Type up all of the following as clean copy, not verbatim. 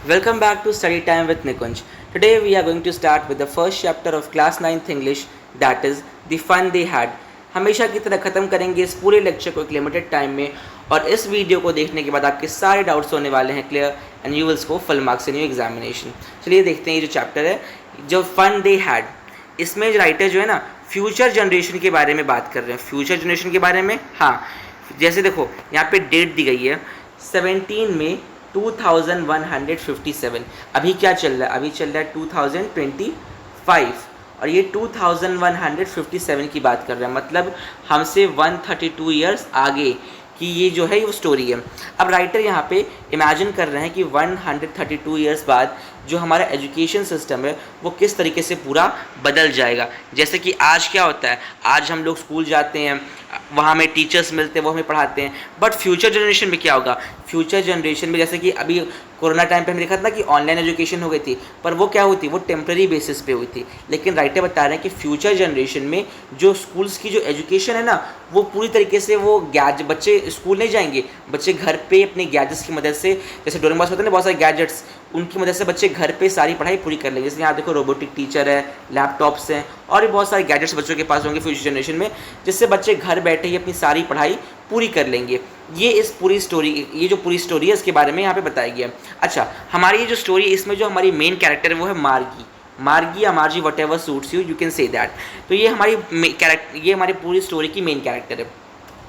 Welcome back to Study Time with Nikunj. Today we are going to start with the first chapter of class 9th English, that is the fun they had. हमेशा की तरह ख़त्म करेंगे इस पूरे lecture को एक limited time में, और इस वीडियो को देखने के बाद आपके सारे डाउट्स होने वाले हैं clear and you will score full marks in your examination. चलिए देखते हैं ये जो चैप्टर है, जो फन दे हैड. इसमें राइटर जो है ना फ्यूचर जनरेशन के बारे में बात कर रहे हैं. फ्यूचर जनरेशन के बारे में, हाँ, जैसे देखो यहाँ पे डेट दी गई है 17 मई 2157. अभी क्या चल रहा है? अभी चल रहा है 2025 और ये 2157 की बात कर रहा है, मतलब हमसे 132 ईयर्स आगे कि ये जो है वो स्टोरी है. अब राइटर यहाँ पे इमेजिन कर रहे हैं कि 132 ईयर्स बाद जो हमारा एजुकेशन सिस्टम है वो किस तरीके से पूरा बदल जाएगा. जैसे कि आज क्या होता है, आज हम लोग स्कूल जाते हैं, वहाँ में टीचर्स मिलते हैं, वो हमें पढ़ाते हैं, बट फ्यूचर जनरेशन में क्या होगा? फ्यूचर जनरेशन में जैसे कि अभी कोरोना टाइम पे हमने देखा था कि ऑनलाइन एजुकेशन हो गई थी, पर वो क्या हुई थी, वो टेम्प्रेरी बेसिस पे हुई थी. लेकिन राइटर बता रहे हैं कि फ्यूचर जनरेशन में जो स्कूल्स की जो एजुकेशन है ना, वो पूरी तरीके से वो बच्चे स्कूल नहीं जाएंगे, बच्चे घर पे अपने गैजेट्स की मदद से, जैसे डोरेमोन होते हैं ना बहुत सारे गैजेट्स, उनकी मदद से बच्चे घर पे सारी पढ़ाई पूरी कर लेंगे. जैसे यहाँ देखो रोबोटिक टीचर है, लैपटॉप्स हैं और भी बहुत सारे गैजेट्स बच्चों के पास होंगे फ्यूचर जनरेशन में, जिससे बच्चे घर बैठे ही अपनी सारी पढ़ाई पूरी कर लेंगे. ये इस पूरी स्टोरी, ये जो पूरी स्टोरी है इसके बारे में यहाँ पे बताया गया. अच्छा, हमारी ये जो स्टोरी, इसमें जो हमारी मेन कैरेक्टर है वो है मार्गी या मार्जी, what ever suits you, you can say that. तो ये हमारी कैरेक्टर, ये हमारी पूरी स्टोरी की मेन कैरेक्टर है.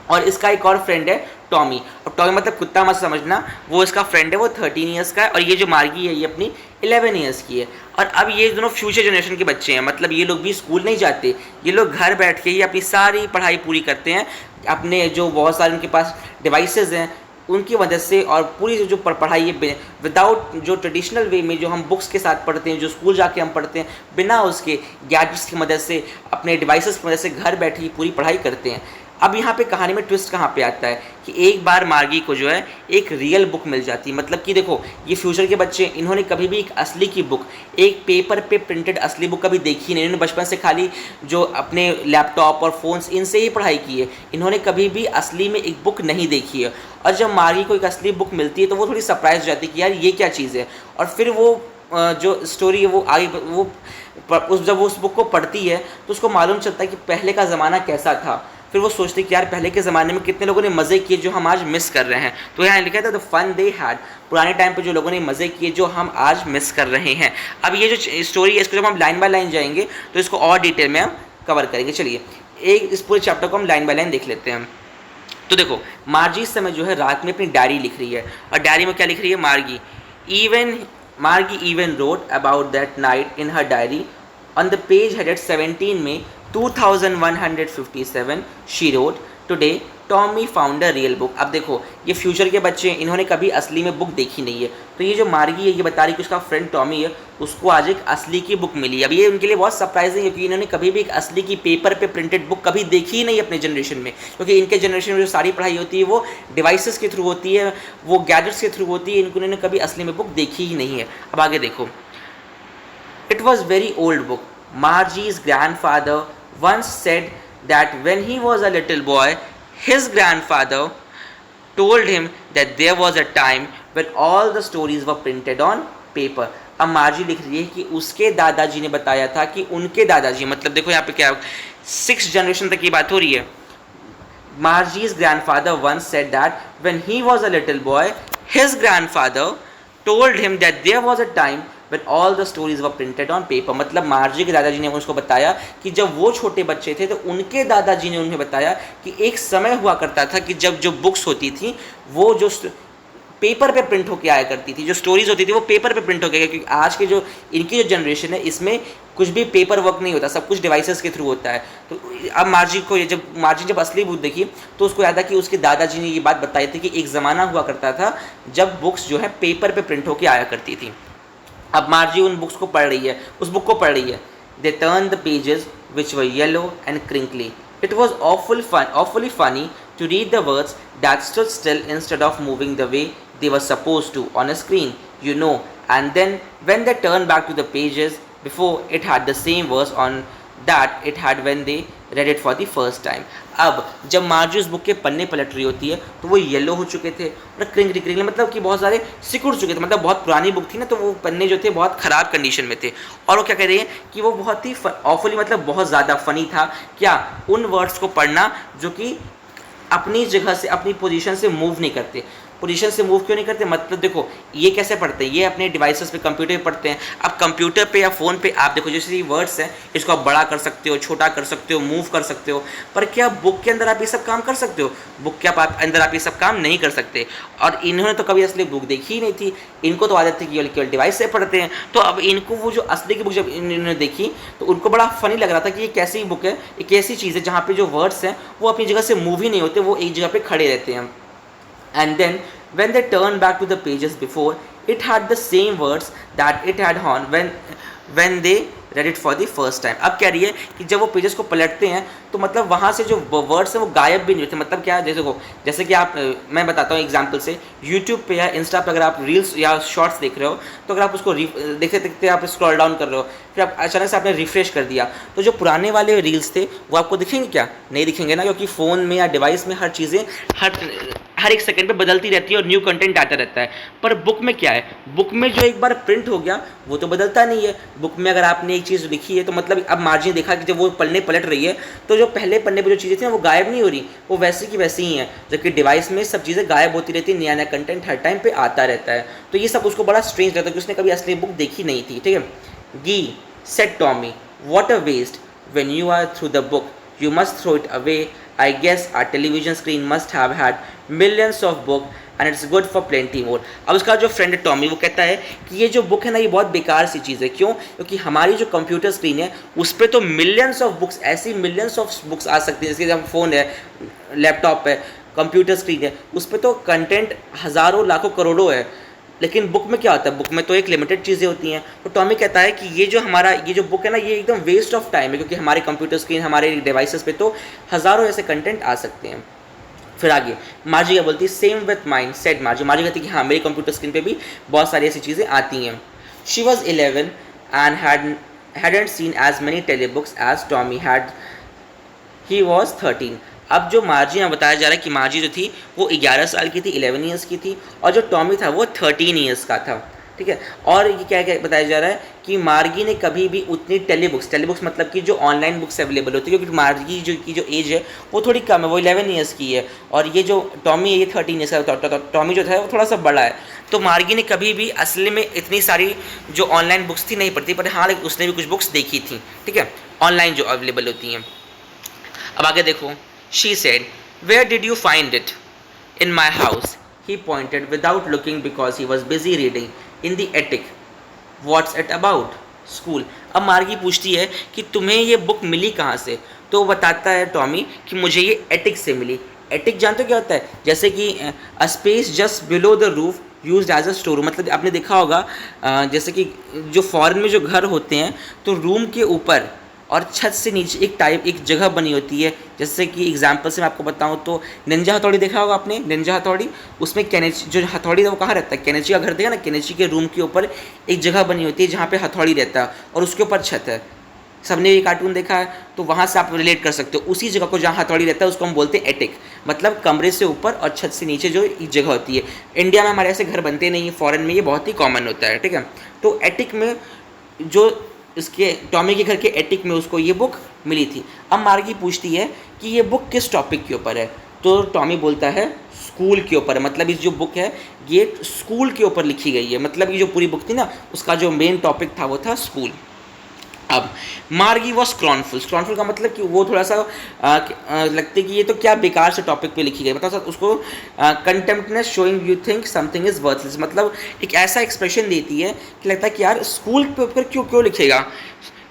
और इसका एक और फ्रेंड है टॉमी. और टॉमी मतलब कुत्ता मत समझना, वो इसका फ्रेंड है, वो 13 ईयर्स का है. और ये जो मार्गी है ये अपनी 11 ईयर्स की है. और अब ये दोनों फ्यूचर जनरेशन के बच्चे हैं, मतलब ये लोग भी स्कूल नहीं जाते, ये लोग घर बैठ के ही अपनी सारी पढ़ाई पूरी करते हैं. अपने जो बहुत सारे उनके पास डिवाइसेस हैं उनकी मदद से, और पूरी जो पढ़ाई है विदाउट जो ट्रेडिशनल वे में जो हम बुक्स के साथ पढ़ते हैं, जो स्कूल जाके हम पढ़ते हैं, बिना उसके गैजेट्स की मदद से, अपने डिवाइसेस की मदद से घर बैठे ही पूरी पढ़ाई करते हैं. अब यहाँ पे कहानी में ट्विस्ट कहाँ पे आता है कि एक बार मार्गी को जो है एक रियल बुक मिल जाती है. मतलब कि देखो, ये फ्यूचर के बच्चे, इन्होंने कभी भी एक असली की बुक, एक पेपर पे प्रिंटेड असली बुक कभी देखी नहीं. इन्होंने बचपन से खाली जो अपने लैपटॉप और फ़ोन्स, इनसे ही पढ़ाई की है. इन्होंने कभी भी असली में एक बुक नहीं देखी है. और जब मार्गी को एक असली बुक मिलती है तो वो थोड़ी सरप्राइज हो जाती है कि यार ये क्या चीज़ है. और फिर वो जो स्टोरी है वो आगे, वो जब वो उस बुक को पढ़ती है तो उसको मालूम चलता है कि पहले का ज़माना कैसा था. फिर वो सोचते कि यार पहले के ज़माने में कितने लोगों ने मज़े किए जो हम आज मिस कर रहे हैं. तो यहाँ लिखा था द फन दे हैड, पुराने टाइम पे जो लोगों ने मज़े किए जो हम आज मिस कर रहे हैं. अब ये जो स्टोरी है इसको जब हम लाइन बाय लाइन जाएंगे तो इसको और डिटेल में हम कवर करेंगे. चलिए एक इस पूरे चैप्टर को हम लाइन बाय लाइन देख लेते हैं. तो देखो, मार्गी इस समय जो है रात में अपनी डायरी लिख रही है. और डायरी में क्या लिख रही है मार्गी even wrote about that night in her diary. On the page headed 17 May 2157, she wrote, "Today Tommy found a real book." अब देखो, ये फ्यूचर के बच्चे हैं, इन्होंने कभी असली में बुक देखी नहीं है. तो ये जो मार्गी है ये बता रही कि उसका फ्रेंड टॉमी है, उसको आज एक असली की बुक मिली. अब ये उनके लिए बहुत सरप्राइजिंग है क्योंकि इन्होंने कभी भी एक असली की पेपर पे प्रिंटेड बुक कभी देखी ही नहीं अपने जनरेशन में. क्योंकि इनके जनरेशन में जो सारी पढ़ाई होती है वो डिवाइसेस के थ्रू होती है, वो गैजेट्स के थ्रू होती है. इन्होंने कभी असली में बुक देखी ही नहीं है. अब आगे देखो, it was very old book. Margie's grandfather once said that when he was a little boy, his grandfather told him that there was a time when all the stories were printed on paper. अब मार्जी लिख रही है कि उसके दादाजी ने बताया था कि उनके दादाजी, मतलब देखो यहाँ पे क्या 6 जनरेशन तक की बात हो रही है. Margie's grandfather once said that when he was a little boy, his grandfather told him that there was a time when all the stories were printed on paper. मतलब मार्जी के दादाजी ने उसको बताया कि जब वो छोटे बच्चे थे तो उनके दादाजी ने उन्हें बताया कि एक समय हुआ करता था कि जब जो बुक्स होती थी वो जो पेपर पे प्रिंट होकर आया करती थी, जो स्टोरीज होती थी वो पेपर पे प्रिंट होकर, क्योंकि आज के जो इनकी जो जनरेशन है इसमें कुछ भी पेपर वर्क नहीं होता, सब कुछ डिवाइसेस के थ्रू होता है. तो अब मार्जी जब असली बुक देखी तो उसको याद था कि उसके दादाजी ने ये बात बताई थी कि एक ज़माना हुआ करता था जब बुक्स जो है पेपर पे प्रिंट होकर आया करती थी. अब मार्जी उन बुक्स को पढ़ रही है, उस बुक को पढ़ रही है. They turn the pages which were yellow and crinkly. It was awfully funny to read the words that stood still instead of moving the way they were supposed to on a screen, you know. And then when they turned back to the pages before, it had the same words on that it had when they read it for the first time. अब जब मार्जी उस book के पन्ने पलट रही होती है तो वो येलो हो चुके थे और क्रिंकली क्रिंकली मतलब कि बहुत सारे सिकुड़ चुके थे, मतलब बहुत पुरानी बुक थी ना, तो वो पन्ने जो थे बहुत ख़राब कंडीशन में थे। और वो क्या कह रही है कि वो बहुत ही ऑफुली मतलब बहुत ज़्यादा फ़नी था क्या उन वर्ड्स को पढ़ना जो कि अपनी जगह से अपनी पोजीशन से मूव नहीं करते। पोजीशन से मूव क्यों नहीं करते, मतलब देखो ये कैसे पढ़ते हैं, ये अपने डिवाइसेस पे कंप्यूटर पे पढ़ते हैं। अब कंप्यूटर पे या फ़ोन पे आप देखो जैसे ये वर्ड्स हैं इसको आप बड़ा कर सकते हो, छोटा कर सकते हो, मूव कर सकते हो, पर क्या बुक के अंदर आप ये सब काम कर सकते हो? बुक के अंदर आप ये सब काम नहीं कर सकते। और इन्होंने तो कभी असली बुक देखी ही नहीं थी, इनको तो आदत थी कि केवल डिवाइस से पढ़ते हैं। तो अब इनको वो जो असली की बुक जब इन्होंने देखी तो उनको बड़ा फ़नी लग रहा था कि ये कैसी बुक है, एक ऐसी चीज़ है जहाँ पे जो वर्ड्स हैं वो अपनी जगह से मूव ही नहीं होते, वो एक जगह पे खड़े रहते हैं। And then when they turned back to the pages before, it had the same words that it had on when they read it for the first time. अब कह रही है कि जब वो पेजेस को पलटते हैं तो मतलब वहाँ से जो वर्ड्स हैं वो गायब भी नहीं होते। मतलब क्या, जैसे कि आप मैं बताता हूँ एग्जांपल से, यूट्यूब पे या इंस्टा पे अगर आप रील्स या शॉर्ट्स देख रहे हो तो अगर आप उसको देखते देखते आप स्क्रॉल डाउन कर रहे हो, फिर आप अचानक से आपने रिफ्रेश कर दिया तो जो पुराने वाले रील्स थे वो आपको दिखेंगे क्या? नहीं दिखेंगे ना, क्योंकि फ़ोन में या डिवाइस में हर चीज़ें हर एक सेकंड पे बदलती रहती है और न्यू कंटेंट आता रहता है। पर बुक में क्या है, बुक में जो एक बार प्रिंट हो गया वो तो बदलता नहीं है। बुक में अगर आपने एक चीज़ लिखी है तो मतलब अब मार्जिन देखा कि जब वो पन्ने पलट रही है तो जो पहले पन्ने पर जो चीज़ें थी वो गायब नहीं हो रही, वो वैसी की वैसी ही हैं। जबकि डिवाइस में सब चीज़ें गायब होती रहती है, नया नया कंटेंट हर टाइम पे आता रहता है। तो ये सब उसको बड़ा स्ट्रेंज लगता है कि उसने कभी असली बुक देखी नहीं थी। ठीक है, she said Tommy, what a waste, when you are through the book you must throw it away. I guess our television screen must have had millions of books and it's good for plenty more. अब उसका जो friend है Tommy वो कहता है कि ये जो बुक है ना ये बहुत बेकार सी चीज़ है। क्यों? क्योंकि हमारी जो कंप्यूटर स्क्रीन है उस पर तो मिलियंस ऑफ बुक्स, ऐसी मिलियंस ऑफ बुक्स आ सकती हैं। जैसे हम फ़ोन है, लैपटॉप है, कंप्यूटर स्क्रीन है, उस पर तो कंटेंट हज़ारों लाखों करोड़ों है। लेकिन बुक में क्या होता है, बुक में तो एक लिमिटेड चीज़ें होती हैं। तो टॉमी कहता है कि ये जो बुक है ना ये एकदम वेस्ट ऑफ टाइम है, क्योंकि हमारे कंप्यूटर स्क्रीन, हमारे डिवाइसेस पे तो हज़ारों ऐसे कंटेंट आ सकते हैं। फिर आगे मार्जी क्या बोलती है, सेम विथ माइंड सेड मार्जी। मार्जी कहती है कि हाँ मेरी कंप्यूटर स्क्रीन पे भी बहुत सारी ऐसी चीज़ें आती हैं। She was 11 and hadn't seen as many telebooks as Tommy had. He was 13. अब जो मार्जी यहाँ बताया जा रहा है कि मार्जी जो थी वो 11 साल की थी, 11 ईयर्स की थी, और जो टॉमी था वो 13 ईयर्स का था। ठीक है, और ये क्या क्या बताया जा रहा है कि मार्गी ने कभी भी उतनी टेलीबुक्स मतलब कि जो ऑनलाइन बुक्स अवेलेबल होती है, क्योंकि मार्गी जो एज है वो थोड़ी कम है, वो 11 ईयर्स की है, और ये जो टॉमी है ये 13 ईयर्स का। टॉमी जो था वो थोड़ा सा बड़ा है। तो मार्गी ने कभी भी असली में इतनी सारी जो ऑनलाइन बुक्स थी नहीं पढ़ती, पर हाँ उसने भी कुछ बुक्स देखी थी। ठीक है, ऑनलाइन जो अवेलेबल होती हैं। अब आगे देखो, she said, where did you find it? In my house. He pointed without looking because he was busy reading in the attic. What's it about? School. अब मार्गी पूछती है कि तुम्हें ये बुक मिली कहाँ से? तो बताता है टॉमी कि मुझे ये एटिक से मिली। एटिक जानते हो क्या होता है? जैसे कि a space just below the roof used as a store. मतलब आपने देखा होगा जैसे कि जो फॉरेन में जो घर होते हैं तो रूम के ऊपर और छत से नीचे एक जगह बनी होती है। जैसे कि एग्जांपल से मैं आपको बताऊं तो निंजा हथौड़ी देखा होगा आपने, निंजा हथौड़ी, उसमें केनेची जो हथौड़ी है वो कहाँ रहता है? केनेची का घर देखा ना, केनेची के रूम के ऊपर एक जगह बनी होती है जहाँ पे हथौड़ी रहता है और उसके ऊपर छत है। सबने ये कार्टून देखा है तो वहाँ से आप रिलेट कर सकते हो। उसी जगह को जहाँ हथौड़ी रहता है उसको हम बोलते हैं एटिक, मतलब कमरे से ऊपर और छत से नीचे जो एक जगह होती है। इंडिया में हमारे ऐसे घर बनते नहीं, फॉरेन में ये बहुत ही कॉमन होता है। ठीक है, तो एटिक में जो इसके टॉमी के घर के एटिक में उसको ये बुक मिली थी। अब मार्गी पूछती है कि ये बुक किस टॉपिक के ऊपर है? तो टॉमी बोलता है स्कूल के ऊपर। मतलब इस जो बुक है ये स्कूल के ऊपर लिखी गई है। मतलब ये जो पूरी बुक थी ना उसका जो मेन टॉपिक था वो था स्कूल। अब मार्गी वॉज स्क्रॉनफुल का मतलब कि वो थोड़ा सा लगते कि ये तो क्या बेकार से टॉपिक पे लिखी गई। मतलब उसको contemptness showing you think something is worthless, मतलब एक ऐसा एक्सप्रेशन देती है कि लगता है कि यार स्कूल पे ऊपर क्यों लिखेगा।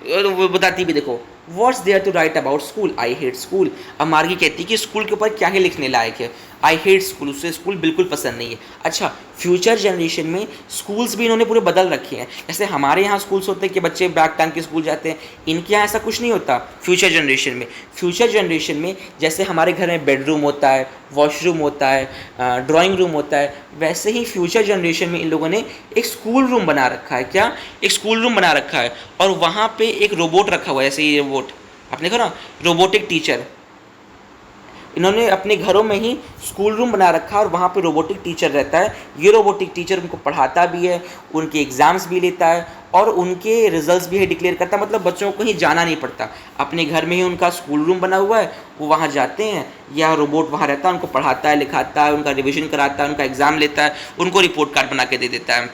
वो बताती भी देखो, what's there to write about school, I hate school. अब मार्गी कहती है कि स्कूल के ऊपर क्या ही लिखने लायक है। आई हेट स्कूल, उससे स्कूल बिल्कुल पसंद नहीं है। अच्छा, फ्यूचर जनरेशन में स्कूल्स भी इन्होंने पूरे बदल रखे हैं। जैसे हमारे यहाँ स्कूल्स होते हैं कि बच्चे बैग टांग के स्कूल जाते हैं, इनके यहाँ ऐसा कुछ नहीं होता फ्यूचर जनरेशन में। फ्यूचर जनरेशन में जैसे हमारे घर में बेडरूम होता है, वॉशरूम होता है, ड्राइंग रूम होता है, वैसे ही फ्यूचर जनरेशन में इन लोगों ने एक स्कूल रूम बना रखा है। क्या? एक स्कूल रूम बना रखा है, और वहाँ पे एक रोबोट रखा हुआ है। जैसे ये रोबोट आपने देखा ना, रोबोटिक टीचर, इन्होंने अपने घरों में ही स्कूल रूम बना रखा है और वहाँ पे रोबोटिक टीचर रहता है। ये रोबोटिक टीचर उनको पढ़ाता भी है, उनके एग्ज़ाम्स भी लेता है और उनके रिजल्ट्स भी है डिक्लेयर करता है। मतलब बच्चों को कहीं जाना नहीं पड़ता, अपने घर में ही उनका स्कूल रूम बना हुआ है, वो वहाँ जाते हैं या रोबोट वहाँ रहता है, उनको पढ़ाता है, लिखाता है, उनका रिविजन कराता है, उनका एग्ज़ाम लेता है, उनको रिपोर्ट कार्ड बना के दे देता है।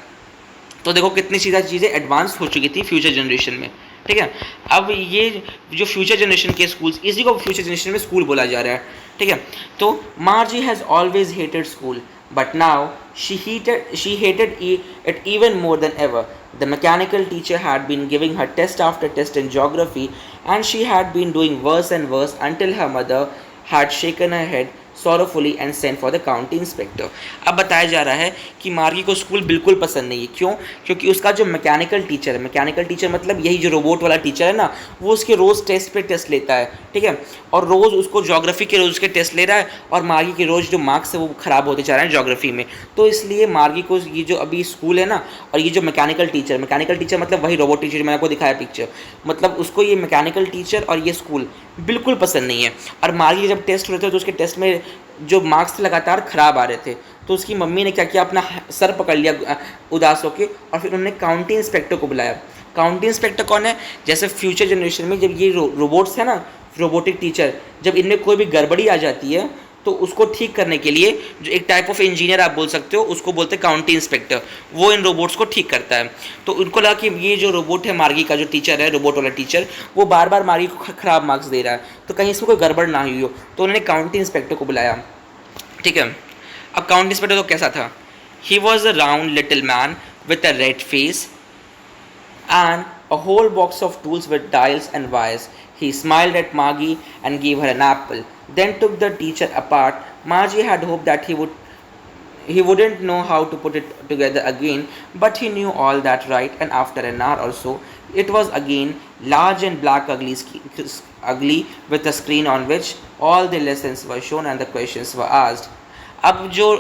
तो देखो कितनी चीज़ें एडवांस हो चुकी थी फ्यूचर जनरेशन में। ठीक है, अब ये जो फ्यूचर जनरेशन के स्कूल्स, इसी को फ्यूचर जनरेशन में स्कूल बोला जा रहा है। ठीक है, तो मार्जी has always hated school, but now she hated it even more than ever. The mechanical teacher had been giving her test after test in geography, and she had been doing worse and worse until her mother had shaken her head sorrowfully and sent for the county inspector. अब बताया जा रहा है कि मार्गी को school बिल्कुल पसंद नहीं है। क्यों? क्योंकि उसका जो मैकेनिकल टीचर है, मैकेनिकल टीचर मतलब यही जो रोबोट वाला टीचर है ना, वो उसके रोज़ टेस्ट पे टेस्ट लेता है। ठीक है, और रोज़ उसको ज्योग्राफी के रोज़ उसके टेस्ट ले रहा है, और मार्गी के रोज़ जो मार्क्स है वो ख़राब होते जा रहे हैं ज्योग्राफी में। तो इसलिए मार्गी को ये जो अभी स्कूल है ना, और ये जो मैकेनिकल टीचर मतलब वही रोबोट टीचर मैंने आपको दिखाया पिक्चर, मतलब उसको ये मैकेनिकल टीचर और ये स्कूल बिल्कुल पसंद नहीं है। और मार्गी जब टेस्ट हो रहे थे तो उसके टेस्ट में जो मार्क्स लगातार ख़राब आ रहे थे, तो उसकी मम्मी ने क्या किया, अपना सर पकड़ लिया उदास होकर, और फिर उन्होंने काउंटी इंस्पेक्टर को बुलाया। काउंटी इंस्पेक्टर कौन है? जैसे फ्यूचर जनरेशन में जब ये रोबोट्स है ना, रोबोटिक टीचर, जब इनमें कोई भी गड़बड़ी आ जाती है तो उसको ठीक करने के लिए जो एक टाइप ऑफ इंजीनियर आप बोल सकते हो, उसको बोलते हैं काउंटी इंस्पेक्टर, वो इन रोबोट्स को ठीक करता है। तो उनको लगा कि ये जो रोबोट है, मार्गी का जो टीचर है, रोबोट वाला टीचर, वो बार बार मार्गी को ख़राब मार्क्स दे रहा है, तो कहीं इसमें कोई गड़बड़ ना हुई हो, तो उन्होंने काउंटी इंस्पेक्टर को बुलाया। ठीक है, अब काउंटी इंस्पेक्टर तो कैसा था? He was a round little man with a red face and a whole box of tools with dials and wires. He smiled at Margie and gave her an apple, then took the teacher apart. Margie had hoped that he wouldn't know how to put it together again, but he knew all that right, and after an hour or so, it was again large and black, ugly with a screen on which all the lessons were shown and the questions were asked. अब जो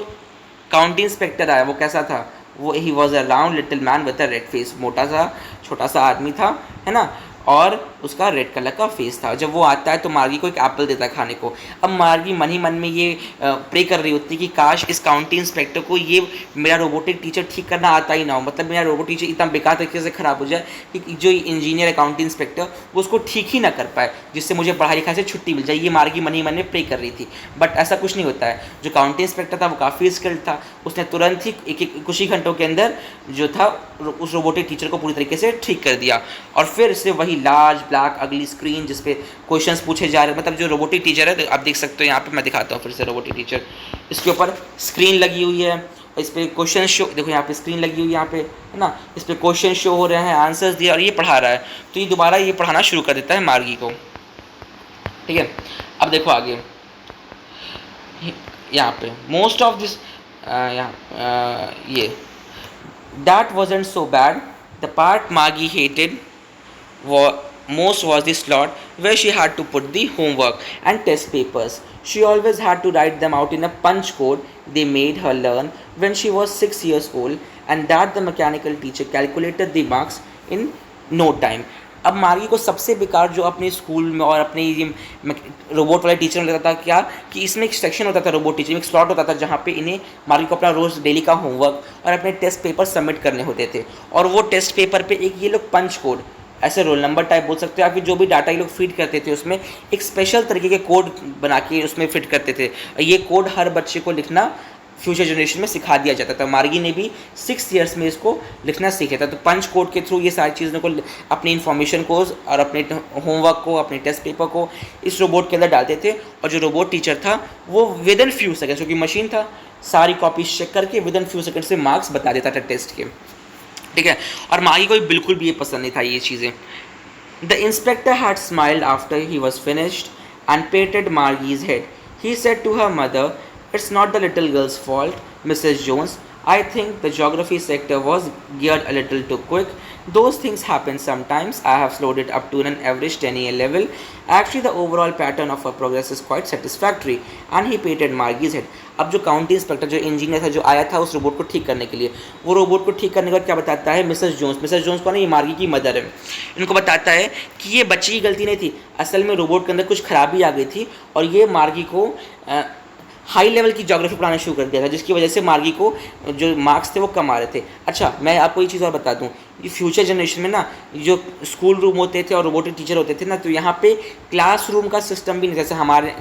county inspector आया वो कैसा था? वो he was a round little man with a red face, मोटा सा छोटा सा आदमी था, है ना, और उसका रेड कलर का फेस था। जब वो आता है तो मार्गी को एक एप्पल देता है खाने को। अब मार्गी मन ही मन में ये प्रे कर रही होती है कि काश इस काउंटी इंस्पेक्टर को ये मेरा रोबोटिक टीचर ठीक करना आता ही ना हो, मतलब मेरा रोबोट टीचर इतना बेकार तरीके से ख़राब हो जाए कि जो इंजीनियर है काउंटी इंस्पेक्टर, वो उसको ठीक ही ना कर पाए, जिससे मुझे पढ़ाई लिखाई से छुट्टी मिल जाए। ये मार्गी मन ही मन में प्रे कर रही थी, बट ऐसा कुछ नहीं होता है। जो काउंटी इंस्पेक्टर था वो काफ़ी स्किल्ड था, उसने तुरंत ही कुछ ही घंटों के अंदर जो था उस रोबोटिक टीचर को पूरी तरीके से ठीक कर दिया। और फिर से वही लार्ज ब्लैक अगली स्क्रीन जिस पे क्वेश्चंस पूछे जा रहे हैं, मतलब जो रोबोटिक टीचर है, तो आप देख सकते हो यहाँ पे, मैं दिखाता हूँ फिर से रोबोटिक टीचर। इसके ऊपर स्क्रीन लगी हुई है, इस पर क्वेश्चन शो, देखो यहाँ पे स्क्रीन लगी हुई है, यहाँ पे है ना, इस पर क्वेश्चन शो हो रहे हैं, आंसर्स दिया, और ये पढ़ा रहा है। तो ये दोबारा ये पढ़ाना शुरू कर देता है मार्गी को। ठीक है, अब देखो आगे यहाँ पे मोस्ट ऑफ दिस ये that wasn't so bad. The part Margie hated most was the slot where she had to put the homework and test papers. She always had to write them out in a punch code they made her learn when she was 6 years old, and that the mechanical teacher calculated the marks in no time. अब मार्गी को सबसे बेकार जो अपने school में और अपने ये रोबोट वाले टीचर में लगता था क्या, कि इसमें एक सेक्शन होता था रोबोट टीचर में, एक स्लॉट होता था जहाँ पे इन्हें मार्गी को अपना रोज़ डेली का होमवर्क और अपने टेस्ट पेपर सबमिट करने होते थे। और वो टेस्ट पेपर पे एक ये लोग पंच कोड, ऐसे रोल नंबर टाइप बोल सकते हो, या फिर जो भी डाटा ये लोग फीड करते थे उसमें एक स्पेशल तरीके के कोड बना के उसमें फिट करते थे। ये कोड हर बच्चे को लिखना फ्यूचर जनरेशन में सिखा दिया जाता था। मार्गी ने भी 6 ईयर्स में इसको लिखना सीखा था। तो पंच कोड के थ्रू ये सारी चीज़ों को, अपनी इन्फॉर्मेशन को और अपने होमवर्क को, अपने टेस्ट पेपर को इस रोबोट के अंदर डालते थे। और जो रोबोट टीचर था वो विद इन फ्यू सेकेंड्स, क्योंकि मशीन था, सारी कॉपीज चेक करके विद इन फ्यू सेकेंड्स से मार्क्स बता देता था टेस्ट के। ठीक है, और मार्गी को बिल्कुल भी ये पसंद नहीं था ये चीज़ें। The inspector had smiled after he was finished and patted Margie's head. He said to her mother, It's not the little girl's fault, Mrs. Jones. I think the geography sector was geared a little too quick. Those things happen sometimes. I have slowed it up to an average 10-year level. Actually, the overall pattern of our progress is quite satisfactory. And he patted Margie's head. अब जो county inspector जो engineer था जो आया था उस robot को ठीक करने के लिए, वो रोबोट को ठीक करने के बाद क्या बताता है मिसेस जोन्स को ना, ये मार्गी की मदर है, इनको बताता है कि ये बच्चे की गलती नहीं थी, असल में रोबोट के अंदर कुछ खराबी आ गई थी और ये मार्गी को हाई लेवल की ज्योग्राफी पढ़ाना शुरू कर दिया था, जिसकी वजह से मार्गी को जो मार्क्स थे वो कम आ रहे थे। अच्छा, मैं आपको ये चीज़ और बता दूं, ये फ्यूचर जनरेशन में ना जो स्कूल रूम होते थे और रोबोटिक टीचर होते थे ना, तो यहाँ पे क्लासरूम का सिस्टम भी नहीं, जैसे हमारे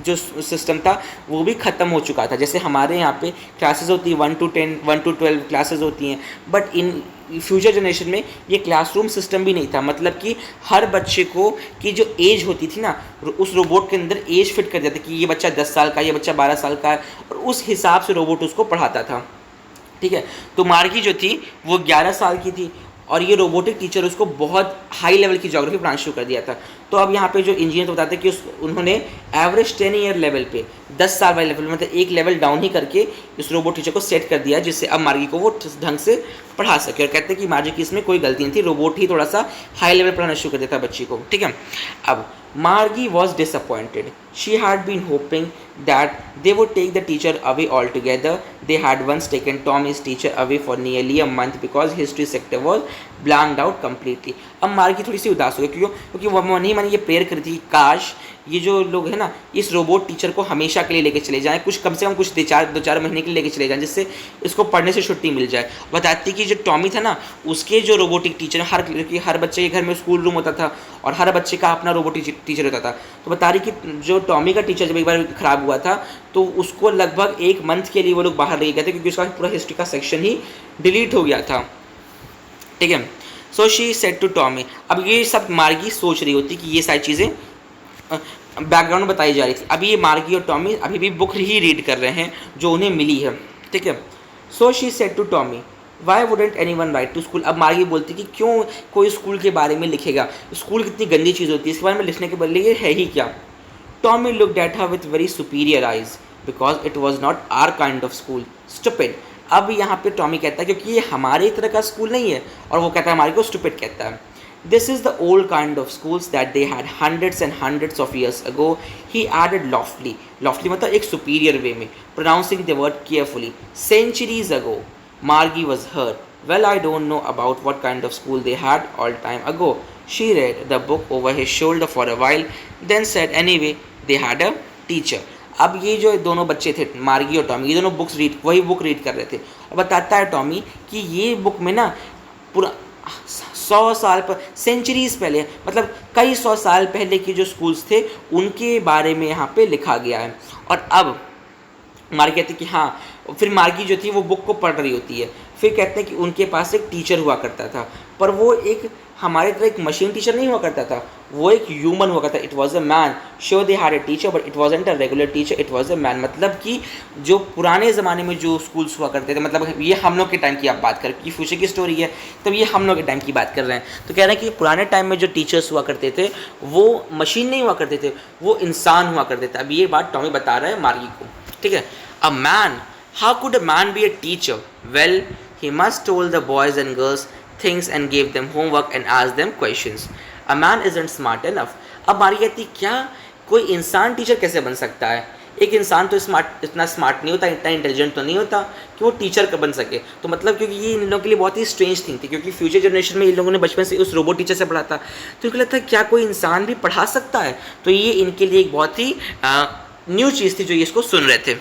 जो सिस्टम था वो भी ख़त्म हो चुका था। जैसे हमारे यहाँ पे क्लासेस होती है 1 to 10 1 to 12 क्लासेस होती हैं, बट इन फ्यूचर जनरेशन में ये क्लासरूम सिस्टम भी नहीं था। मतलब कि हर बच्चे को की जो एज होती थी ना, उस रोबोट के अंदर एज फिट कर देते कि ये बच्चा 10 साल का, ये बच्चा 12 साल का है, और उस हिसाब से रोबोट उसको पढ़ाता था। ठीक है, तो मार्गी जो थी वो 11 साल की थी और ये रोबोटिक टीचर उसको बहुत हाई लेवल की ज्योग्राफी पढ़ाना शुरू कर दिया था। तो अब यहाँ पे जो इंजीनियर तो बताते हैं कि उन्होंने एवरेज 10-year लेवल पे 10 साल वाले लेवल, मतलब एक लेवल डाउन ही करके इस रोबोट टीचर को सेट कर दिया, जिससे अब मार्गी को वो ढंग से पढ़ा सके। और कहते हैं कि मार्गी की इसमें कोई गलती नहीं थी, रोबोट ही थोड़ा सा हाई लेवल पढ़ाना शुरू कर देता बच्ची को। ठीक है, अब Margie was disappointed. She had been hoping that they would take the teacher away altogether. They had once taken Tommy's teacher away for nearly a month because history sector was blanked out completely. अब मार्गी थोड़ी सी उदास हो गई, क्योंकि वो मन ही मन ये प्रेयर करी थी, काश ये जो लोग हैं ना इस रोबोट टीचर को हमेशा के लिए लेके चले जाएं, कुछ कम से कम कुछ 2-4 महीने के लिए लेके चले जाएं, जिससे इसको पढ़ने से छुट्टी मिल जाए। बताती कि जो टॉमी था ना, उसके जो रोबोटिक टीचर हर बच्चे के घर में स्कूल रूम होता था और हर बच्चे का अपना रोबोटिक टीचर होता था। तो बता रही कि जो टॉमी का टीचर जब एक बार ख़राब हुआ था तो उसको लगभग 1 मंथ के लिए वो लोग बाहर ले गए थे, क्योंकि उसका पूरा हिस्ट्री का सेक्शन ही डिलीट हो गया था। ठीक है, so she said to Tommy. अब ये सब मार्गी सोच रही होती कि ये सारी चीज़ें बैकग्राउंड में बताई जा रही थी। अभी ये मार्गी और टॉमी अभी भी बुक ही रीड कर रहे हैं जो उन्हें मिली है। ठीक है, so she said to Tommy, why wouldn't any one write to school. अब मार्गी बोलती कि क्यों कोई स्कूल के बारे में लिखेगा, स्कूल कितनी गंदी चीज़ होती है, इसके बारे में लिखने के बदले ये है ही क्या। Tommy looked at her with very superior eyes because it was not our kind of school, stupid. अब यहाँ पे टॉमी कहता है क्योंकि ये हमारे तरह का स्कूल नहीं है, और वो कहता है मार्गी को स्टूपिड कहता है। This is the old kind of schools that they had hundreds and hundreds of years ago, he added loftily. Loftily मतलब एक superior way में, pronouncing the word carefully. Centuries ago, Margie was hurt. Well, I don't know about what kind of school they had all time ago. She read the book over his shoulder for a while, then said anyway, they had a teacher. अब ये जो दोनों बच्चे थे मार्गी और Tommy, ये दोनों वही बुक रीड कर रहे थे, और बताता है टॉमी कि ये बुक में ना पूरा 100 साल पर, सेंचुरीज पहले, मतलब कई 100 साल पहले के जो स्कूल्स थे उनके बारे में यहाँ पे लिखा गया है। और अब मार्गी कहती कि हाँ, फिर मार्गी जो थी वो बुक को पढ़ रही होती है, फिर कहते हैं कि उनके पास एक टीचर हुआ करता था, पर वो एक हमारे तरह एक मशीन टीचर नहीं हुआ करता था, वो एक ह्यूमन हुआ करता था। It was a man. Sure they had a teacher but it wasn't a regular teacher, it was a man. मतलब कि जो पुराने ज़माने में जो स्कूल्स हुआ करते थे, मतलब ये हम लोग के टाइम की आप बात करें कि फ्यूचर की स्टोरी है, तब ये हम लोग के टाइम की बात कर रहे हैं। तो कह रहे हैं कि पुराने टाइम में जो टीचर्स हुआ करते थे वो मशीन नहीं हुआ करते थे, वो इंसान हुआ करते थे। अब ये बात टॉमी बता रहा है मार्गी को। ठीक है, a man, how could a man be a teacher? Well, he must told the boys and girls things and gave them homework and asked them questions. A man isn't smart enough. अब Margie कहती क्या कोई इंसान teacher कैसे बन सकता है? एक इंसान तो इतना स्मार्ट नहीं होता, इतना इंटेलिजेंट तो नहीं होता कि वो टीचर का बन सके। तो मतलब क्योंकि ये इन लोगों के लिए बहुत ही स्ट्रेंज थिंग थी, क्योंकि फ्यूचर जनरेशन में इन लोगों ने बचपन से उस रोबोट टीचर से पढ़ा था, तो इनको लगता है क्या कोई इंसान भी पढ़ा सकता है। तो ये इनके लिए एक बहुत ही न्यू चीज़ थी जो ये इसको सुन रहे थे।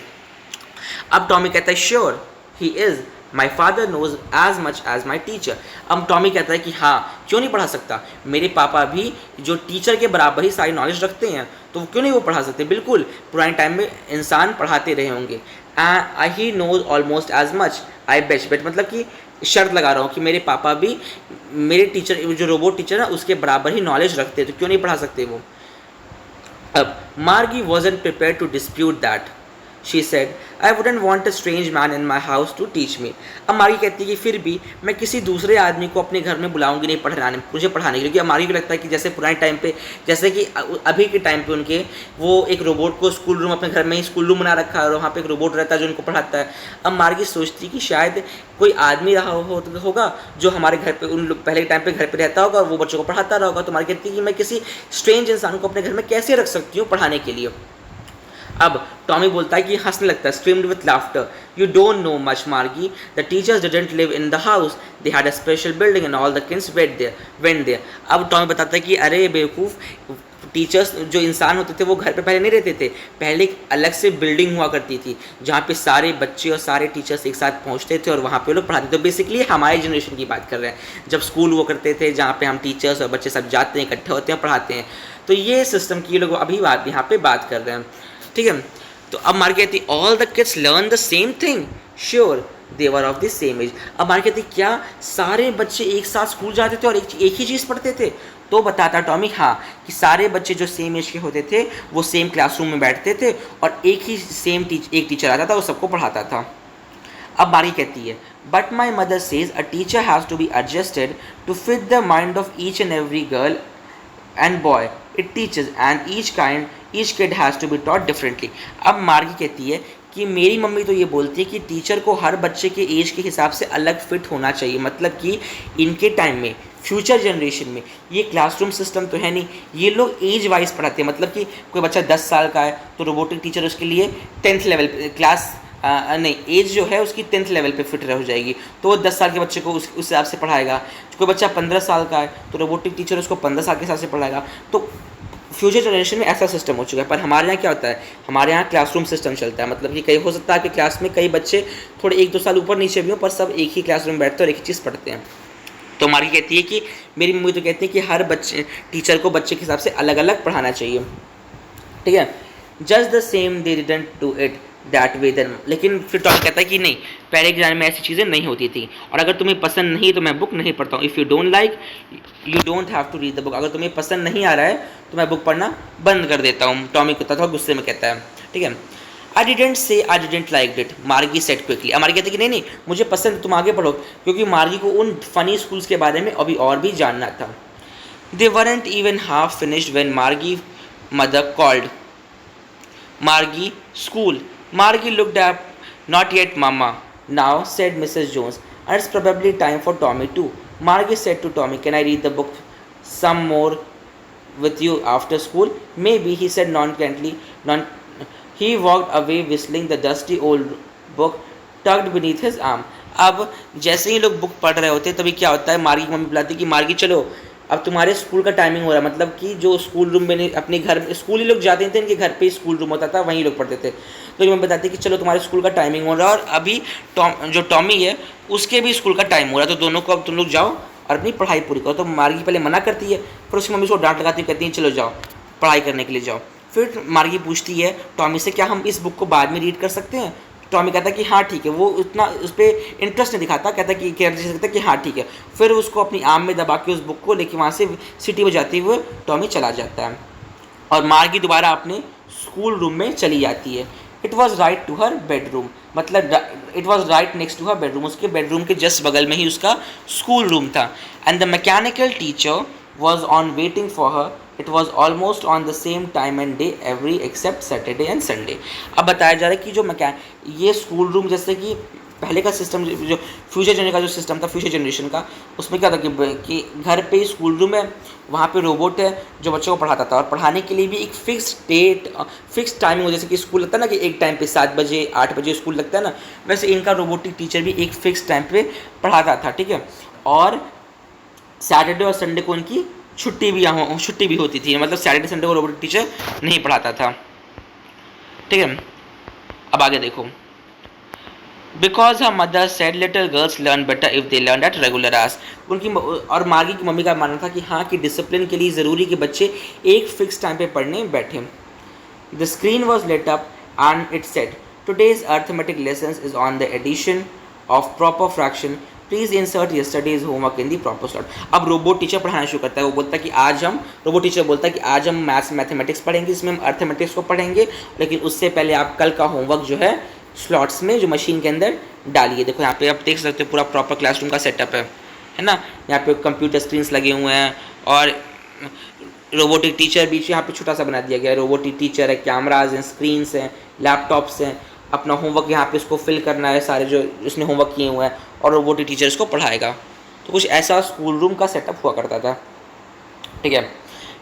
अब टॉमी कहता है sure he is, my father knows as much as my teacher. अब टॉमी कहता है कि हाँ, क्यों नहीं पढ़ा सकता, मेरे पापा भी जो टीचर के बराबर ही सारी नॉलेज रखते हैं, तो क्यों नहीं वो पढ़ा सकते। बिल्कुल पुराने टाइम में इंसान पढ़ाते रहे होंगे। He knows almost as much, I bet मतलब कि शर्त लगा रहा हूँ कि मेरे पापा भी मेरे टीचर जो रोबोट टीचर है उसके बराबर ही नॉलेज रखते हैं, तो क्यों नहीं पढ़ा सकते वो। अब Margie wasn't prepare to dispute that. She said, I wouldn't want a strange man in my house to teach me. अब मार्गी कहती है कि फिर भी मैं किसी दूसरे आदमी को अपने घर में बुलाऊंगी नहीं मुझे पढ़ाने के लिए, क्योंकि मार्गी को लगता है कि जैसे पुराने टाइम पे, जैसे कि अभी के टाइम पे उनके वो एक रोबोट को स्कूल रूम, अपने घर में ही स्कूल रूम बना रखा है और वहाँ पे एक रोबोट रहता है जो उनको पढ़ाता है। अब मार्गी सोचती कि शायद कोई आदमी रहा होगा जो हमारे घर पे पहले के टाइम पे घर पे रहता होगा और वो बच्चों को पढ़ाता रहा होगा। तो मार्गी कहती है कि मैं किसी स्ट्रेंज इंसान को अपने घर में कैसे रख सकती हूँ पढ़ाने के लिए। अब टॉमी बोलता है कि हंसने लगता है, screamed with laughter, you don't know much Margie, the teachers didn't live in the house, they had a special building and all the kids went there. अब टॉमी बताता है कि अरे बेवकूफ़, टीचर्स जो इंसान होते थे वो घर पे पहले नहीं रहते थे, पहले एक अलग से बिल्डिंग हुआ करती थी जहाँ पे सारे बच्चे और सारे टीचर्स एक साथ पहुँचते थे और वहाँ पे लोग पढ़ाते थे। तो बेसिकली हमारे जनरेशन की बात कर रहे हैं, जब स्कूल वो करते थे जहाँ पे हम टीचर्स और बच्चे सब जाते हैं, इकट्ठे होते हैं, पढ़ाते हैं। तो ये सिस्टम की लोग अभी बात यहाँ पे बात कर रहे हैं, ठीक है। तो अब मार्गी कहती, all the kids learn the same thing, sure they were of the same age. अब मार्गी कहती, क्या सारे बच्चे एक साथ स्कूल जाते थे और एक ही चीज़ पढ़ते थे? तो बताता टॉमी हाँ, कि सारे बच्चे जो सेम एज के होते थे वो सेम क्लासरूम में बैठते थे और एक ही एक टीचर आता था, वो सबको पढ़ाता था। अब मार्गी कहती है, but my mother says a teacher has to be adjusted to fit the mind of each and every girl and boy it teachers and each kid has to be taught differently. अब Margie कहती है कि मेरी mummy तो ये बोलती है कि टीचर को हर बच्चे के एज के हिसाब से अलग फिट होना चाहिए, मतलब कि इनके टाइम में, फ्यूचर जनरेशन में ये क्लासरूम सिस्टम तो है नहीं, ये लोग एज वाइज पढ़ाते हैं। मतलब कि कोई बच्चा 10 साल का है तो रोबोटिक टीचर उसके लिए 10th लेवल क्लास नहीं, एज जो है उसकी 10th लेवल पे फिट हो जाएगी, तो वो 10 साल के बच्चे को उस हिसाब से पढ़ाएगा। कोई बच्चा 15 साल का है तो रोबोटिक टीचर उसको 15 साल के हिसाब से पढ़ाएगा। तो फ्यूचर जनरेशन में ऐसा सिस्टम हो चुका है। पर हमारे यहाँ क्या होता है, हमारे यहाँ क्लासरूम सिस्टम चलता है, मतलब कि कई हो सकता है कि क्लास में कई बच्चे थोड़े 1-2 साल ऊपर नीचे भी हों, पर सब एक ही क्लासरूम में बैठते हैं और एक ही चीज़ पढ़ते हैं। तो मार्गी कहती है कि मेरी मम्मी तो कहती है कि हर बच्चे टीचर को बच्चे के हिसाब से अलग अलग पढ़ाना चाहिए, ठीक है। Just the same they didn't do it that way then. लेकिन फिर टॉमी कहता है कि नहीं, पहले के ज़माने में ऐसी चीज़ें नहीं होती थी, और अगर तुम्हें पसंद नहीं तो मैं बुक नहीं पढ़ता हूँ। If you don't like you don't have to read the book. अगर तुम्हें पसंद नहीं आ रहा है तो मैं बुक पढ़ना बंद कर देता हूँ, टॉमी को था गुस्से में कहता है, ठीक है। I didn't say I didn't like it, मार्गी सेट क्विकली। मार्गी कहती है कि नहीं मुझे पसंद, तुम आगे पढ़ो, क्योंकि मार्गी को उन फनी स्कूल्स के बारे में अभी और भी जानना था। They weren't even half finished when Margie mother called Margie, school. Margie looked up. Not yet, Mama. Now, said Mrs. Jones. And it's probably time for Tommy too. Margie said to Tommy, can I read the book some more with you after school? Maybe, he said nonchalantly. He walked away whistling the dusty old book tucked beneath his arm. अब जैसे ही लोग book पढ़ रहे होते तभी क्या होता है, मार्गी की मम्मी बुलाती है कि मार्गी चलो, अब तुम्हारे स्कूल का टाइमिंग हो रहा है। मतलब कि जो स्कूल रूम में अपने घर स्कूल ही लोग जाते थे, इनके घर पे ही स्कूल रूम होता था, वहीं लोग पढ़ते थे। तो मैं बताती कि चलो तुम्हारे स्कूल का टाइमिंग हो रहा है, और अभी जो टॉमी है उसके भी स्कूल का टाइम हो रहा है, तो दोनों को अब तुम लोग जाओ और अपनी पढ़ाई पूरी करो। तो मार्गी पहले मना करती है, फिर उसकी मम्मी उसको डांट लगाती है, कहती है चलो जाओ पढ़ाई करने के लिए जाओ। फिर मार्गी पूछती है टॉमी से, क्या हम इस बुक को बाद में रीड कर सकते हैं? टॉमी कहता है कि हाँ ठीक है, वो उतना उस पर इंटरेस्ट नहीं दिखाता, कहता है कि हाँ ठीक है। फिर उसको अपनी आम में दबा के उस बुक को लेके वहाँ से सिटी बजाते हुए टॉमी चला जाता है, और मार्गी दोबारा अपने स्कूल रूम में चली जाती है। It was right to her bedroom, मतलब it was right next to her bedroom, उसके बेडरूम के जस्ट बगल में ही उसका स्कूल रूम था। And the mechanical teacher was on waiting for her. It was almost on the same time and day every except Saturday and Sunday. अब बताया जा रहा है कि जो ये स्कूल रूम, जैसे कि पहले का सिस्टम जो फ्यूचर जनरेशन का जो सिस्टम था, फ्यूचर जनरेशन का, उसमें क्या था कि घर पे स्कूल रूम है, वहाँ पे रोबोट है जो बच्चों को पढ़ाता था, और पढ़ाने के लिए भी एक फिक्स डेट, फिक्स टाइमिंग हो, जैसे कि स्कूल लगता है ना कि एक टाइम पे 7 बजे 8 बजे स्कूल लगता है ना, वैसे इनका रोबोटिक टीचर भी एक फिक्स टाइम पे पढ़ाता था, ठीक है। और सैटरडे और संडे को उनकी छुट्टी भी होती थी, मतलब सैटरडे संडे को रोबोटिक टीचर नहीं पढ़ाता था, ठीक है। अब आगे देखो, because her mother said little girls learn better if they learn at regular hours. उनकी और मार्गी की मम्मी का मानना था कि हाँ, कि डिसिप्लिन के लिए ज़रूरी कि बच्चे एक फिक्स टाइम पे पढ़ने बैठे। The screen was lit up and it said, today's arithmetic lesson is on the addition of proper fraction please insert yesterday's homework in the proper slot. अब रोबोट टीचर पढ़ाना शुरू करता है, वो बोलता है कि आज हम रोबोट टीचर बोलता है कि आज हम मैथमेटिक्स पढ़ेंगे, इसमें हम अर्थमेटिक्स को पढ़ेंगे, लेकिन उससे पहले आप कल का होमवर्क जो है स्लॉट्स में जो मशीन के अंदर डालिए। देखो यहाँ पे आप देख सकते हो पूरा प्रॉपर क्लासरूम का सेटअप है ना। यहाँ पे कंप्यूटर स्क्रीन्स लगे हुए हैं और रोबोटिक टीचर भी यहाँ पे छोटा सा बना दिया गया है। रोबोटिक टीचर है, कैमराज हैं, स्क्रीन्स हैं, लैपटॉप्स हैं, अपना होमवर्क यहाँ पे इसको फिल करना है सारे जो इसने होमवर्क किए हुए हैं, और रोबोटिक टीचर इसको पढ़ाएगा। तो कुछ ऐसा स्कूल रूम का सेटअप हुआ करता था, ठीक है।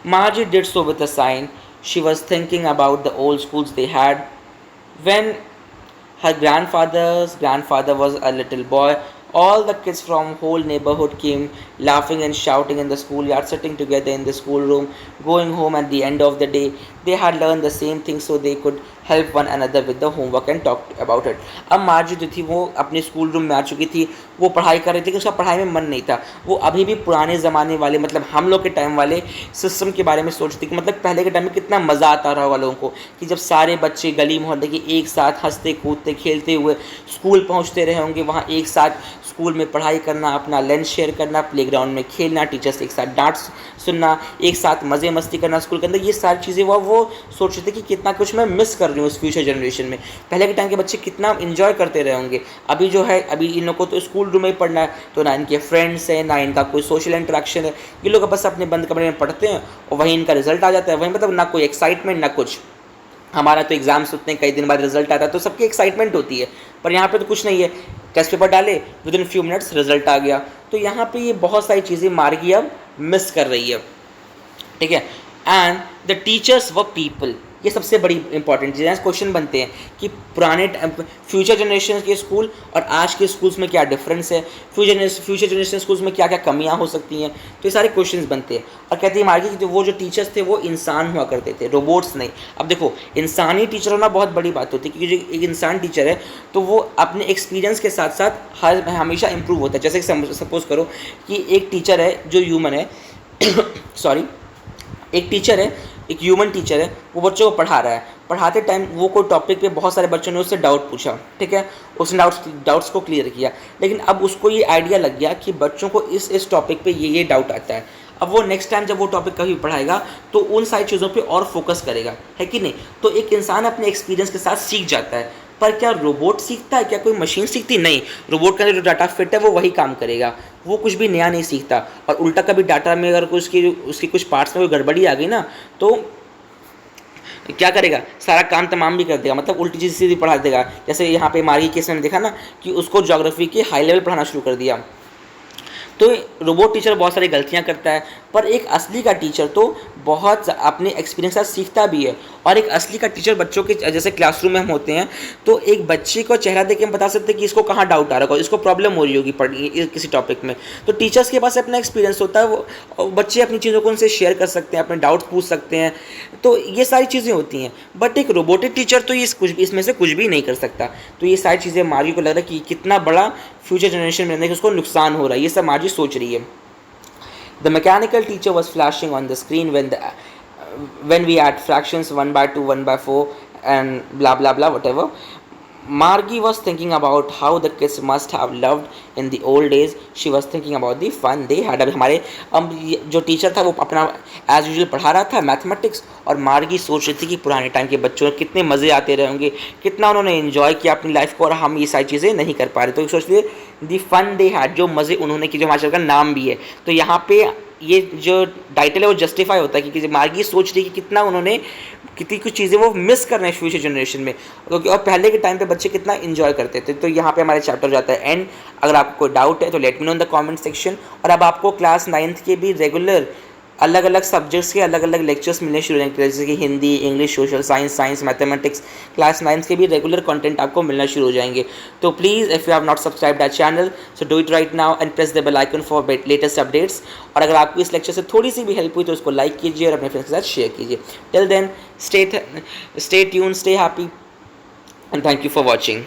Margie did so with a sign. She was thinking about the old schools they had when her grandfather's grandfather was a little boy. All the kids from whole neighborhood came laughing and shouting in the schoolyard, sitting together in the schoolroom, going home at the end of the day. They had learned the same thing so they could help one another with the homework and talk about it. अब मार्जी जो थी वो अपने school room में आ चुकी थी, वो पढ़ाई कर रही थी, लेकिन उसका पढ़ाई में मन नहीं था। वो अभी भी पुराने ज़माने वाले मतलब हम लोग के टाइम वाले सिस्टम के बारे में सोचती कि मतलब पहले के टाइम में कितना मज़ा आता रहा होगा लोगों को, कि जब सारे बच्चे गली मोहल्ले के एक साथ हंसते कूदते खेलते हुए स्कूल पहुँचते रहे होंगे, वहाँ एक साथ स्कूल में पढ़ाई करना, अपना लंच शेयर करना, प्लेग्राउंड में खेलना, टीचर से एक साथ डांट सुनना, एक साथ मज़े मस्ती करना स्कूल के अंदर, ये सारी चीज़ें वो सोच रहे थे कि कितना कुछ मैं मिस कर रही हूँ इस फ्यूचर जनरेशन में। पहले के टाइम के बच्चे कितना इन्जॉय करते रहे होंगे। अभी जो है अभी इन लोगों को तो स्कूल रूम में ही पढ़ना है, तो ना इनके फ्रेंड्स हैं, ना इनका कोई सोशल इंटरेक्शन है। ये लोग बस अपने बंद कमरे में पढ़ते हैं और वहीं इनका रिजल्ट आ जाता है, वहीं मतलब ना कोई एक्साइटमेंट ना कुछ। हमारा तो एग्जाम्स होते हैं, कई दिन बाद रिजल्ट आता है तो सबकी एक्साइटमेंट होती है, पर यहाँ पे तो कुछ नहीं है। टेस्ट पेपर डाले, within few minutes result आ गया। तो यहाँ पे ये बहुत सारी चीज़ें मार्गी अब मिस कर रही है, ठीक है। एंड द टीचर्स व पीपल, ये सबसे बड़ी इंपॉर्टेंट चीज़ है। क्वेश्चन बनते हैं कि पुराने फ्यूचर जनरेशन के स्कूल और आज के स्कूल्स में क्या डिफरेंस है, फ्यूचर जनरेशन स्कूल्स में क्या क्या कमियां हो सकती हैं। तो ये सारे क्वेश्चंस बनते हैं और कहती है मार्गी कि वो जो टीचर्स थे वो इंसान हुआ करते थे, रोबोट्स नहीं। अब देखो इंसानी टीचर होना बहुत बड़ी बात होती है, क्योंकि जो एक इंसान टीचर है तो वो अपने एक्सपीरियंस के साथ साथ हमेशा इम्प्रूव होता है। जैसे सपोज करो कि एक टीचर है जो ह्यूमन है सॉरी एक टीचर है, एक ह्यूमन टीचर है, वो बच्चों को पढ़ा रहा है। पढ़ाते टाइम वो कोई टॉपिक पे बहुत सारे बच्चों ने उससे डाउट पूछा, ठीक है, उसने डाउट्स को क्लियर किया, लेकिन अब उसको ये आइडिया लग गया कि बच्चों को इस टॉपिक पे ये डाउट आता है। अब वो नेक्स्ट टाइम जब वो टॉपिक कभी पढ़ाएगा तो उन सारी चीज़ों पे और फोकस करेगा, है कि नहीं। तो एक इंसान अपने एक्सपीरियंस के साथ सीख जाता है, पर क्या रोबोट सीखता है, क्या कोई मशीन सीखती? नहीं, रोबोट का जो डाटा फिट है वो वही काम करेगा, वो कुछ भी नया नहीं सीखता। और उल्टा कभी डाटा में अगर उसकी कुछ पार्ट्स में कोई गड़बड़ी आ गई ना, तो क्या करेगा, सारा काम तमाम भी कर देगा, मतलब उल्टी चीज़ सीधी पढ़ा देगा। जैसे यहाँ पे मार्गी केस में देखा ना कि उसको ज्योग्राफी के हाई लेवल पढ़ाना शुरू कर दिया। तो रोबोट टीचर बहुत सारी गलतियां करता है, पर एक असली का टीचर तो बहुत अपने एक्सपीरियंस से सीखता भी है। और एक असली का टीचर बच्चों के जैसे क्लासरूम में हम होते हैं तो एक बच्चे को चेहरा देख के हम बता सकते हैं कि इसको कहाँ डाउट आ रहा होगा, इसको प्रॉब्लम हो रही होगी पढ़ने किसी टॉपिक में। तो टीचर्स के पास अपना एक्सपीरियंस होता है, वो बच्चे अपनी चीज़ों को उनसे शेयर कर सकते हैं, अपने डाउट पूछ सकते हैं। तो ये सारी चीज़ें होती हैं, बट एक रोबोटिक टीचर तो इसमें से कुछ भी नहीं कर सकता। तो ये सारी चीज़ें मार्गी को लग रहा है कि कितना बड़ा फ्यूचर जनरेशन में रहने के उसको नुकसान हो रहा है, ये सब मार्गी सोच रही है। The mechanical teacher was flashing on the screen when we add fractions 1 by 2, 1 by 4 and blah blah blah whatever. Margie was thinking about how the kids must have loved in the old days. She was thinking about the fun they had. अब हमारे जो teacher था वो अपना as usual पढ़ा रहा था mathematics, और मार्गी सोच रही थी कि पुराने टाइम के बच्चों को कितने मज़े आते रहे होंगे, कितना उन्होंने इन्जॉय किया अपनी लाइफ को, और हम ये सारी चीज़ें नहीं कर पा रहे। तो सोच रही दी फन दे हैड, जो मज़े उन्होंने की, जो हमारे का नाम भी है। तो यहाँ पे ये जो टाइटल है वो जस्टिफाई होता है कि मार्गी सोच रही कि कितना उन्होंने कितनी कुछ चीज़ें वो मिस कर रहे हैं फ्यूचर जनरेशन में, क्योंकि और पहले के टाइम पे बच्चे कितना इन्जॉय करते थे। तो यहाँ पे हमारे चैप्टर जाता है एंड। अगर आपको कोई डाउट है तो let me know in the comment section. और अब आपको क्लास 9th के भी रेगुलर अलग अलग सब्जेक्ट्स के अलग अलग लेक्चर्स मिलने शुरू होंगे, जैसे कि Hindi, English, social science, mathematics. Class 9th के भी रेगुलर कंटेंट आपको मिलना शुरू हो जाएंगे। तो please if you have not subscribed our channel so do it right now and press the bell icon for latest updates. और अगर आपको इस लेक्चर से थोड़ी सी भी हेल्प हुई तो उसको लाइक कीजिए और अपने फ्रेंड्स के साथ शेयर कीजिए। Till then stay tune, stay happy and thank you for watching.